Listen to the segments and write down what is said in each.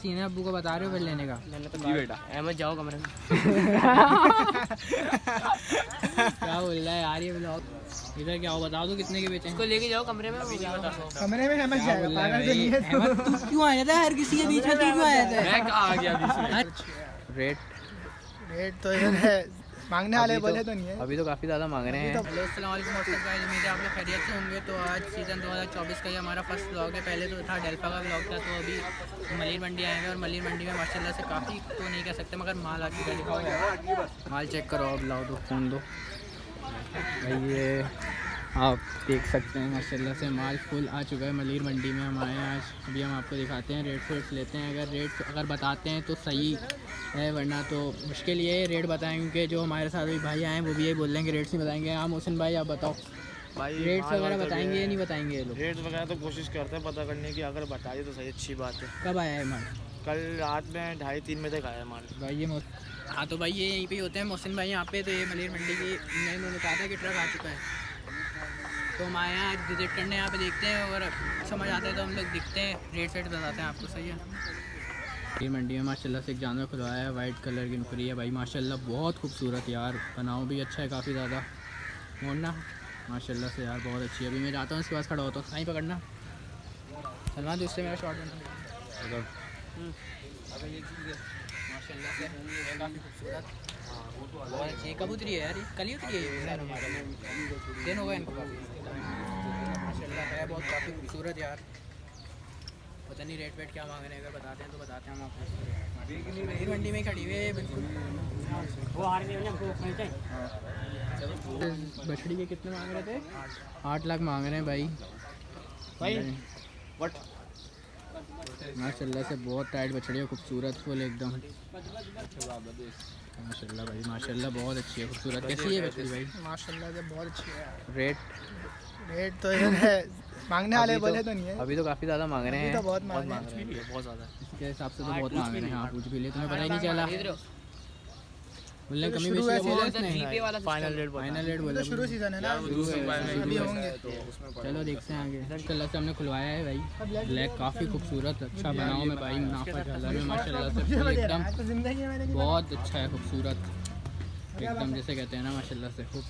Scene है, अब्बू को बता रहे हो फिर लेने का? मैंने तो जी बेटा अहमद जाओ कमरे में। क्या बोल रहा है यार ये ब्लॉग? इधर क्या हो बता दो कितने के बेचे? इसको लेके जाओ कमरे में, अभी नहीं बता। कमरे में अहमद जाएगा, पागल तो नहीं है तू? अहमद तू क्यों आया था हर किसी के बीच में? तू क्यों आया था? मैं कहाँ आ गया बीच में? रेट तो इधर है, मांगने वाले बोले तो नहीं है। अभी तो काफ़ी ज़्यादा मांग रहे हैं। अभी तो- अस्सलाम वालेकुम व्हाट्सअप गाइस, उम्मीद है आप लोग खैरियत से होंगे। तो आज सीज़न 2024 का ये हमारा फर्स्ट व्लॉग है। पहले तो था डेल्फा का व्लॉग था, तो अभी मलिर मंडी आएंगे और मलिर मंडी में माशाल्लाह से काफ़ी तो नहीं कह सकते मगर माल आ चुका है। दिखाओ माल चेक करो, अब लाओ दो फ़ोन दो भाई। ये आप देख सकते हैं माशाल्लाह से माल फुल आ चुका है मलिर मंडी में हमारे यहाँ। आज अभी हम आपको दिखाते हैं रेट्स लेते हैं। अगर रेट्स अगर बताते हैं तो सही है, वरना तो मुश्किल ये है रेट बताएं, क्योंकि जो हमारे साथ भी भाई आए हैं वो भी यही बोल रहे हैं कि रेट्स नहीं बताएंगे। हाँ मोहसिन भाई आप बताओ, भाई रेट्स वगैरह बताएंगे या नहीं बताएंगे ये लोग? रेट वगैरह तो कोशिश करते हैं पता करने की, अगर बताइए तो सही, अच्छी बात है। कब आया है माल? कल रात में 2:30-3 बजे तक आया माल भाई ये हाँ तो भाई ये यहीं पे ही होते हैं मोहसिन भाई यहाँ पे। तो ये मलिर मंडी की मैंने कहा था कि ट्रक आ चुका है, तो हम आए हैं आज विजिट करने। यहाँ पे देखते हैं, अगर समझ आता है तो हम लोग दिखते हैं, रेट वेट बताते हैं आपको। सही है। ये मंडी में माशाल्लाह से एक जानवर खुलवाया है, वाइट कलर की नुकरी है भाई माशाल्लाह, बहुत खूबसूरत यार, बनाओ भी अच्छा है काफ़ी ज़्यादा। मोड़ना माशाल्लाह से यार बहुत अच्छी है। अभी मैं जाता हूँ इसके पास खड़ा होता हूँ, साई पकड़ना सलमान, दूसरे मेरा शॉट बना माशाल्लाह से काफ़ी खूबसूरत, बहुत अच्छी है। कबूतरी है यार, कल ही उतरी है, दिन होगा इनको काफ़ी माशाल्लाह है, बहुत काफ़ी खूबसूरत यार। पता नहीं रेट वेट क्या मांग रहे हैं, अगर बताते हैं तो बताते हैं हम आपको। मलिर मंडी में खड़ी हुई है बिल्कुल। बछड़ी के कितने मांग रहे थे? 8 लाख मांग रहे हैं भाई। माशाल्लाह से बहुत टाइट बछड़ी है, खूबसूरत फुल एकदम माशाल्लाह भाई माशाल्लाह, बहुत अच्छी है, खूबसूरत। कैसी है बछड़ी भाई? माशाल्लाह से बहुत अच्छी है। रेट तो इधर है, मांगने वाले बोले तो नहीं है। अभी तो काफ़ी ज़्यादा मांग रहे हैं, तो बहुत मांग मांग रहे हैं, बहुत ज़्यादा इसके हिसाब से तो बहुत मांग रहे हैं। हाँ कुछ भी ले, तुम्हें पता ही नहीं चला बोलने कमी शुरू बेची है है बोला सीजन, इसने? फाइनल रेट फाइनल रेट तो बोला। शुरू सीजन है ना, अभी होंगे। चलो देखते हैं आगे। माशाल्लाह से हमने खुलवाया है भाई, ब्लैक काफ़ी खूबसूरत अच्छा बनाओ में भाई, मुनाफा झालर में माशाल्लाह से फुल एकदम तो जिंदगी में बहुत अच्छा है, खूबसूरत एकदम जैसे कहते हैं ना माशाल्लाह से, खूब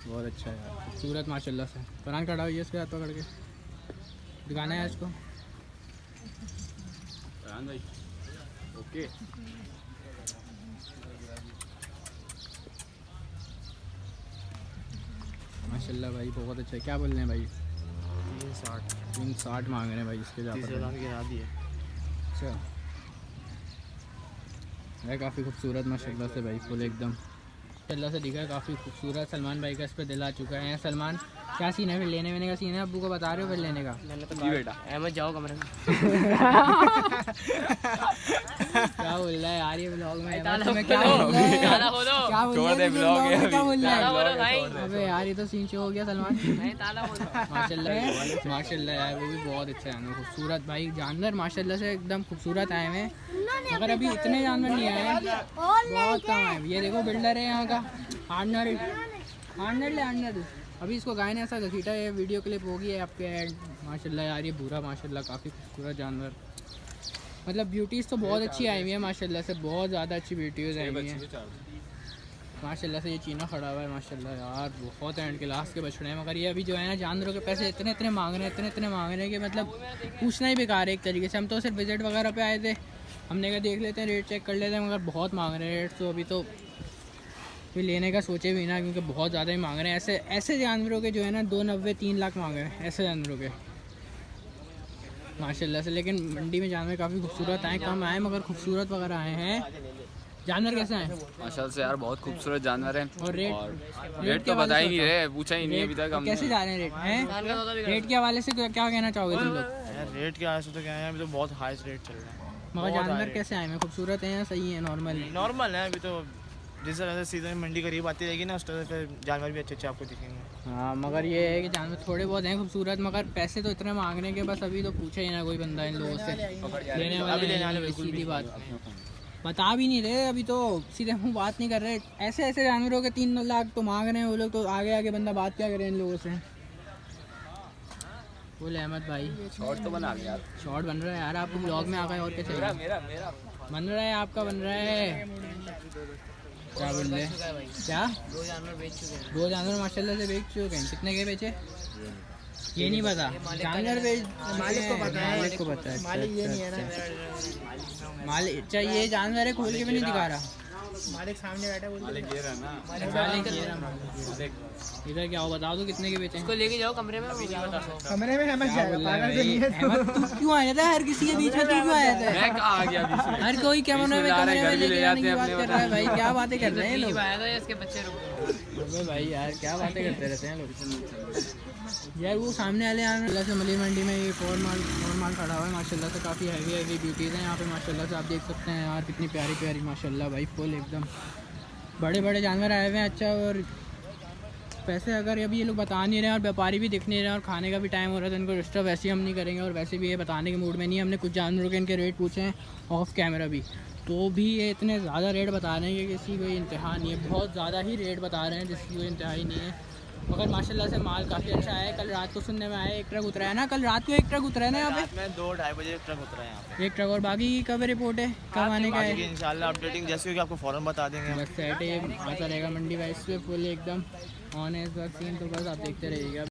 बहुत अच्छा है यार, खूबसूरत माशाल्लाह से। फरहान खड़ा हुई है इसके हाथ पकड़ के, दिखाना है इसको भाई। ओके माशाल्लाह भाई बहुत अच्छा है। क्या बोल रहे हैं भाई? 360 मांग रहे हैं भाई इसके जा की। अच्छा है, काफ़ी खूबसूरत माशाल्लाह से भाई, फुल एकदम माशाल्लाह से दिखा है, काफ़ी खूबसूरत। सलमान भाई का इस पर दिल आ चुका है। सलमान क्या सीन है फिर लेने वेने का सीन है? अब्बू को बता रहे हो फिर लेने का? मैंने तो जी बेटा अहमद जाओ कमरे में। क्या बोल रहा है यार ये ब्लॉग में? क्या बोल रहा है? अबे यार ये तो सीन शो हो गया सलमान। माशाल्लाह माशाल्लाह यार, वो भी बहुत अच्छा है, खूबसूरत भाई जानवर माशाल्लाह से एकदम खूबसूरत आए हैं। मगर अभी इतने जानवर नहीं आए, बहुत कम आए। ये देखो बिल्डर है यहाँ का, आर्नर अभी इसको गाय ने ऐसा घसीटा है, वीडियो क्लिप होगी है आपके एंड। माशाल्लाह यार ये भूरा माशाल्लाह काफ़ी खूबसूरत जानवर, मतलब ब्यूटीज़ तो बहुत अच्छी आई हुई है माशाल्लाह से, बहुत ज़्यादा अच्छी ब्यूटीज़ आई हुई हैं माशाल्लाह से। ये चीना खड़ा हुआ है माशाल्लाह यार, बहुत एंड क्लास के बछड़े हैं। मगर ये अभी जो है ना जानवरों के पैसे इतने मांग रहे हैं, इतने मांग रहे हैं कि मतलब पूछना ही बेकार है एक तरीके से। हम तो सिर्फ विजिट वगैरह पे आए थे, हमने कहा देख लेते हैं, रेट चेक कर लेते हैं, मगर बहुत मांग रहे हैं रेट। तो अभी तो फिर लेने का सोचे भी ना, क्योंकि बहुत ज़्यादा ही मांग रहे हैं। ऐसे जानवरों के जो है ना 290-3 लाख मांग रहे हैं ऐसे जानवरों के माशाल्लाह से। लेकिन मंडी में जानवर काफ़ी खूबसूरत आए, कम आए मगर खूबसूरत वगैरह आए हैं। जानवर कैसे हैं? माशाल्लाह से यार बहुत खूबसूरत जानवर हैं। और रेट तो बता ही नहीं रहे, पूछा ही नहीं अभी तक हमने। कैसे जा रहे हैं रेट हैं? रेट के हवाले से क्या कहना चाहोगे तुम लोग? रेट के आए तो क्या है, अभी तो बहुत हाईएस्ट रेट चल रहा है। मगर जानवर कैसे आए हैं? खूबसूरत हैं या सही है? नॉर्मल है अभी तो, जिस तरह से सीजन मंडी करीब आती रहेगी ना उस तरह से जानवर भी अच्छे आपको दिखेंगे। हाँ मगर ये है कि जानवर थोड़े बहुत हैं खूबसूरत, मगर पैसे तो इतने मांगने के बस अभी तो पूछा ही ना कोई बंदा इन लोगों से, लेने वाले सीधी बात बता भी नहीं रहे अभी तो, सीधे मुँह बात नहीं कर रहे। ऐसे जानवरों के 3 लाख तो मांग रहे हैं वो लोग, तो आगे बंदा बात क्या करे इन लोगों से? फुल अहमद भाई शॉर्ट तो बना लिया यार। शॉर्ट बन रहा है यार, आपको ब्लॉग में आ गए और क्या मेरा चाहिए। मेरा मेरा बन रहा है आपका, बन रहा है। क्या बोल रहे क्या? 2 जानवर माशाल्लाह से बेच चुके हैं। कितने के बेचे ये नहीं पता, जानवर बेच मालिक को पता है, मालिक को पता है। मालिक ये नहीं है ना, मालिक चाहिए, जानवर है खोल के भी नहीं दिखा रहा। मालिक सामने बैठा बोल मालिक ये रहा ना। मालिक ये रहा, मालिक। इधर क्या हो बता दो कितने के बेचे हैं? लेके जाओ कमरे में, अभी नहीं बता सकता। कमरे में समझ क्या जाएगा, बोल रहा है पागल तो नहीं है भाई? अहमद, तू क्यों आया था हर किसी के बीच में? तू क्यों आया था? मैं कहाँ आ गया बीच में? हर कोई कैमरे में कमरे में लेके जाने की बात कर रहा है भाई। क्या बातें कर रहे हैं ये लोग? आया था इसके बच्चे रुक अबे भाई यार क्या बातें करते रहते हैं लोग यार। वो सामने वाले यहाँ से मलिर मंडी में ये और माल खड़ा हुआ है माशाल्लाह से। काफ़ी हैवी ब्यूटीज़ हैं यहाँ पे माशाल्लाह से। आप देख सकते हैं यार कितनी प्यारी प्यारी माशाल्लाह भाई, फुल एकदम बड़े बड़े जानवर आए हुए हैं। अच्छा, और पैसे अगर अभी ये लोग बता नहीं रहे हैं और व्यापारी भी दिख नहीं रहे हैं और खाने का भी टाइम हो रहा है, तो इनको डिस्टर्ब वैसे ही हम नहीं करेंगे। और वैसे भी ये बताने के मूड में नहीं है। हमने कुछ जानवरों के इनके रेट पूछे हैं ऑफ कैमरा भी, तो भी ये इतने ज़्यादा रेट बता रहे हैं कि किसी कोई इंतहा नहीं है। बहुत ज़्यादा ही रेट बता रहे हैं जिसकी कोई इंतहा ही नहीं है। मगर माशाल्लाह से माल काफ़ी अच्छा है। कल रात को सुनने में आया एक ट्रक उतरा है ना, कल रात को एक ट्रक उतरा है ना यहाँ पे। रात में 2-2:30 बजे ट्रक उतरा है यहाँ पे। एक ट्रक, और बाकी कब रिपोर्ट है, कब आने का बाकी है? की इंशाल्लाह अपडेटिंग जैसे होगी आपको फ़ौरन बता देंगे। बस सेट है, आता रहेगा मंडी वाइज पे फुल एकदम ऑन है इस बार सीन। तो बस आप देखते रहिएगा।